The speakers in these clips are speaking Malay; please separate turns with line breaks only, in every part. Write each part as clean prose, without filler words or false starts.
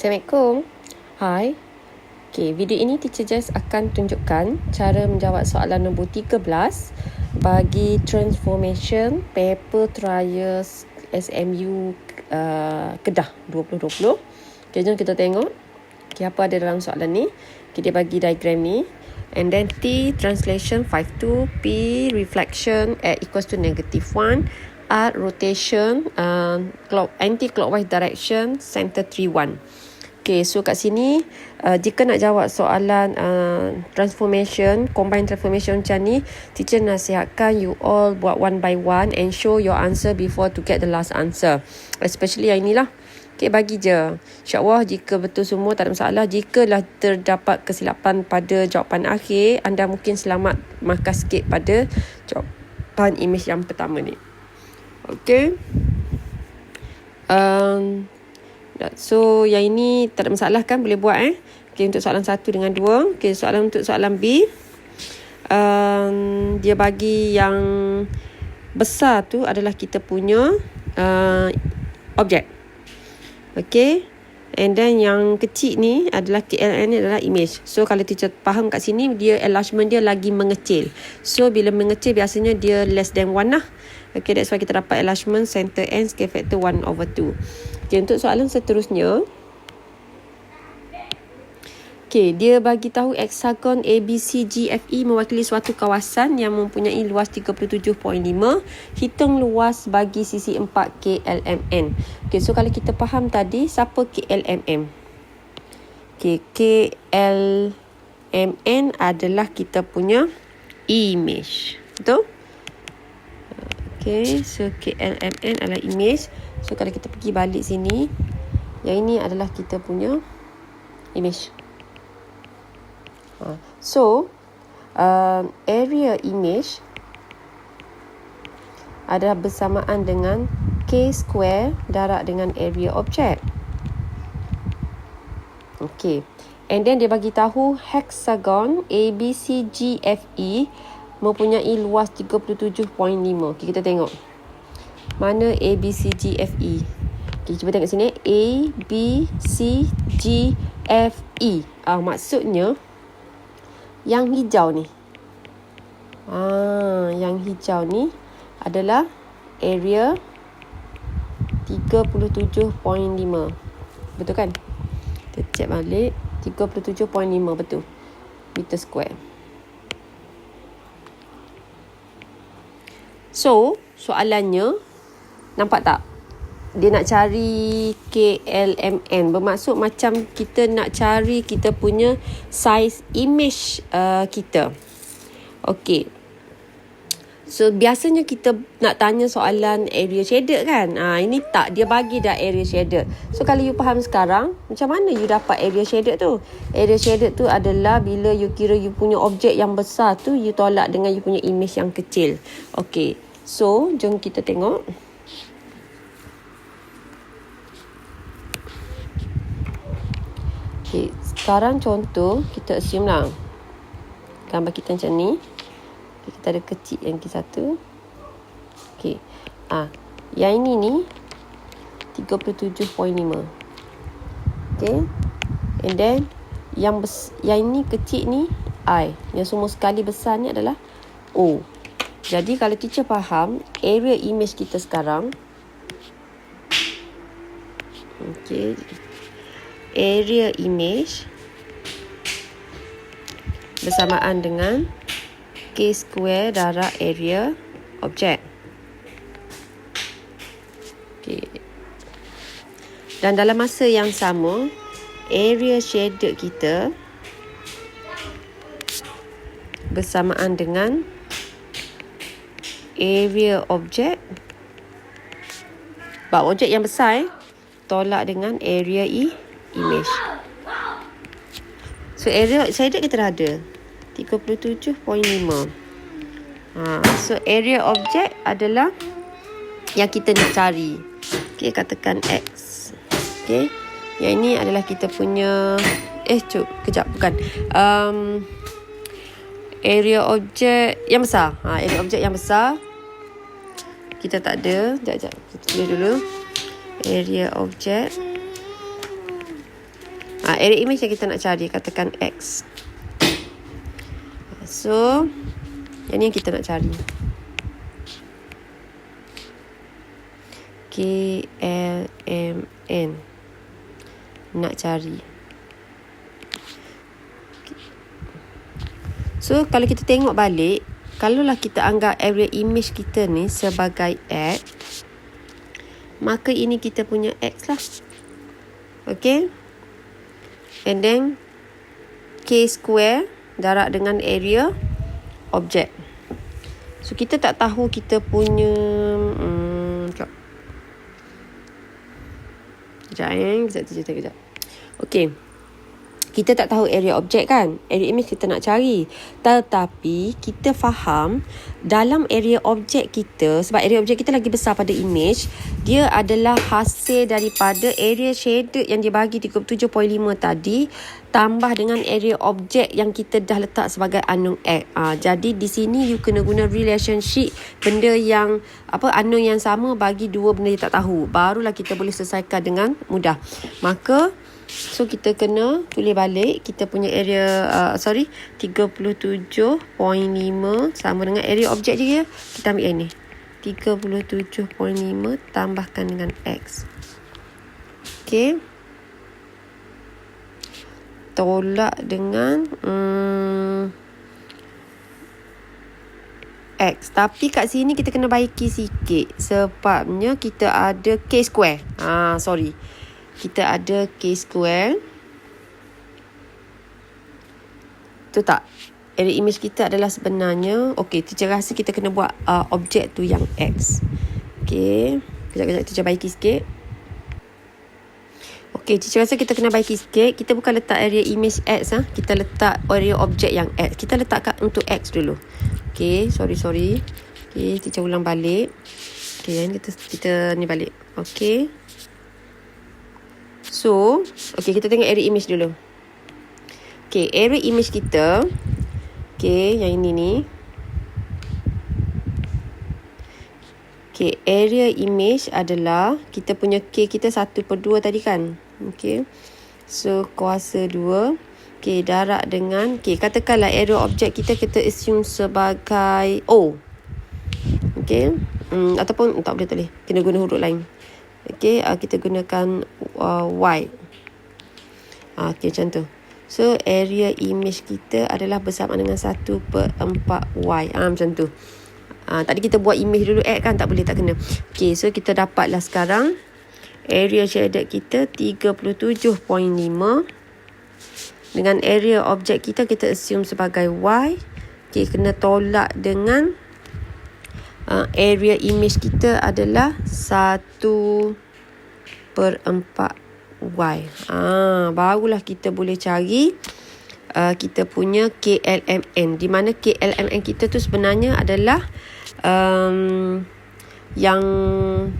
Assalamualaikum. Hai. Okay, video ini Teacher Jess akan tunjukkan cara menjawab soalan nombor 13 bagi transformation paper trials SMU Kedah 2020. Okay, jom kita tengok apa ada dalam soalan ni. Okay, dia bagi diagram ni. And then T translation 52, P reflection at equals to -1, R rotation anti-clockwise direction, center 31. Okay, so kat sini jika nak jawab soalan transformation, combine transformation macam ni, teacher nasihatkan you all buat one by one and show your answer before to get the last answer. Especially yang inilah. Okay, bagi je. InsyaAllah jika betul semua tak ada masalah. Jikalah terdapat kesilapan pada jawapan akhir, anda mungkin selamat markah sikit pada jawapan image yang pertama ni. Okay. So yang ini tak ada masalah kan, boleh buat Okay, untuk soalan 1 dengan 2. Okay, untuk soalan B, dia bagi yang besar tu adalah kita punya objek. Okay, and then yang kecil ni adalah KLM ni adalah image. So kalau teacher faham kat sini, dia enlargement dia lagi mengecil. So bila mengecil biasanya dia less than 1 lah. Okay, that's why kita dapat enlargement center N scale factor 1/2. Okay, untuk soalan seterusnya, okay, dia bagi tahu hexagon ABCGFE mewakili suatu kawasan yang mempunyai luas 37.5. Hitung luas bagi sisi 4 KLMN. Okay, so kalau kita faham tadi, siapa KLMN? Okay, KLMN adalah kita punya image. Betul? Okay, so KLMN adalah image. So kalau kita pergi balik sini, yang ini adalah kita punya image. So area image adalah bersamaan dengan K square darab dengan area objek. Okay, and then dia bagi tahu hexagon ABCGFE mempunyai luas 37.5. Okay, kita tengok mana ABCGFE. Okay, cuba tengok sini, ABCGFE. Maksudnya yang hijau ni. Yang hijau ni adalah area 37.5. Betul kan? Kita check balik. 37.5 betul. Meter square. So, soalannya, nampak tak? Dia nak cari KLMN. Bermaksud macam kita nak cari kita punya size image kita. Okay. So, biasanya kita nak tanya soalan area shaded kan? Ini tak. Dia bagi dah area shaded. So, kalau you faham sekarang, macam mana you dapat area shaded tu? Area shaded tu adalah bila you kira you punya objek yang besar tu, you tolak dengan you punya image yang kecil. Okay. So, jom kita tengok. Okay, sekarang contoh kita assume lah gambar kita macam ni. Okay, kita ada kecil yang satu. Okay, yang ini ni 37.5. Okay, and then yang ini kecil ni I. Yang semua sekali besar ni adalah O. Jadi kalau teacher faham area image kita sekarang, okay, area image bersamaan dengan K square darab area objek. Okay. Dan dalam masa yang sama, area shaded kita bersamaan dengan area objek. Objek yang besar tolak dengan area image. So area shaded kita dah ada 37.5. So area objek adalah yang kita nak cari. Okay, katakan X. Okay, yang ini adalah kita punya bukan area objek yang besar. Area objek yang besar kita tak ada. Sekejap. Kita tulis dulu. Area objek Area image yang kita nak cari, katakan X. So, yang ni yang kita nak cari. KLMN. Nak cari. So, kalau kita tengok balik, kalaulah kita anggap area image kita ni sebagai X, maka ini kita punya X lah. Okay. And then, K square darab dengan area objek. So, kita tak tahu kita punya... Sekejap. Okay. Kita tak tahu area objek kan? Area image kita nak cari. Tetapi kita faham dalam area objek kita, sebab area objek kita lagi besar pada image, dia adalah hasil daripada area shaded yang dibagi 37.5 tadi tambah dengan area objek yang kita dah letak sebagai unknown X. Jadi di sini you kena guna relationship benda yang unknown yang sama bagi dua benda yang tak tahu. Barulah kita boleh selesaikan dengan mudah. Maka so kita kena tulis balik kita punya area 37.5 sama dengan area objek je. Kita ambil yang ni 37.5 tambahkan dengan X. Okay, tolak dengan X. Tapi kat sini kita kena baiki sikit sebabnya kita ada K square. Kita ada K square. Tu tak? Area image kita adalah sebenarnya, okay, teacher rasa kita kena buat objek tu yang X. Okay, kejap teacher baiki sikit. Okay, teacher rasa kita kena baiki sikit. Kita bukan letak area image X, kita letak area objek yang X. Kita letakkan untuk X dulu. Okay, sorry. Okay, teacher ulang balik. Okay, kita ni balik. Okay. So, okay, kita tengok area image dulu. Okay, area image kita, okay, yang ini ni. Okay, area image adalah kita punya K kita 1/2 tadi kan. Okay, so kuasa 2. Okay, darab dengan, okay, katakanlah area objek kita assume sebagai O. Okay, ataupun tak boleh, kena guna huruf lain. Okay, kita gunakan Y. Okay, macam tu. So, area image kita adalah bersama dengan 1/4Y. Macam tu. Tadi kita buat image dulu kan, tak boleh, tak kena. Okay, so kita dapatlah sekarang area shaded kita 37.5 dengan area objek kita assume sebagai Y. Okay, kena tolak dengan area image kita adalah 1/4Y. Barulah kita boleh cari kita punya KLMN, di mana KLMN kita tu sebenarnya adalah yang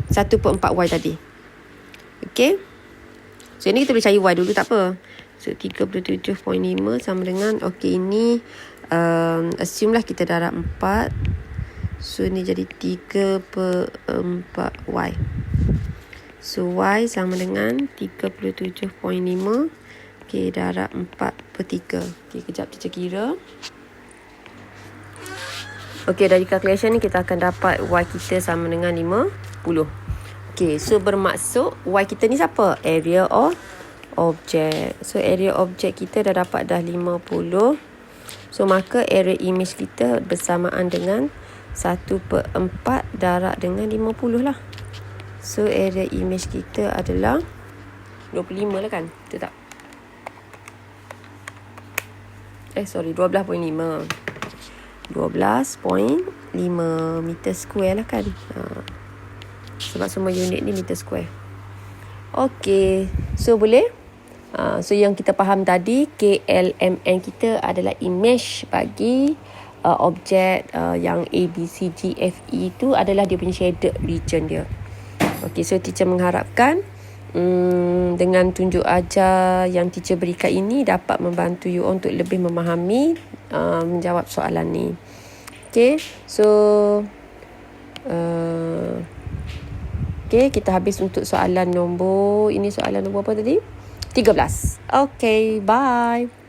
1/4Y tadi. Okay, so ini kita boleh cari Y dulu, tak apa. So 37.5 sama dengan, okay, ini assume lah kita darab 4. So, ni jadi 3/4Y. So, Y sama dengan 37.5. Okay, darab 4/3. Okay, kejap kita kira. Okay, dari calculation ni kita akan dapat Y kita sama dengan 50. Okay, so bermaksud Y kita ni siapa? Area of object. So, area object kita dah dapat dah 50. So, maka area image kita bersamaan dengan 1/4 darab dengan 50 lah. So, area image kita adalah 25 lah kan? Betul tak? 12.5. 12.5 meter square lah kan? Sebab semua unit ni meter square. Okay, so boleh? So, yang kita faham tadi, KLMN kita adalah image bagi objek yang A, B, C, D, F, E tu adalah dia punya shaded region dia. Okay, so teacher mengharapkan dengan tunjuk ajar yang teacher berikan ini dapat membantu you untuk lebih memahami menjawab soalan ni. Okay, so okay, kita habis untuk soalan nombor, ini soalan nombor apa tadi? 13. Okay, bye.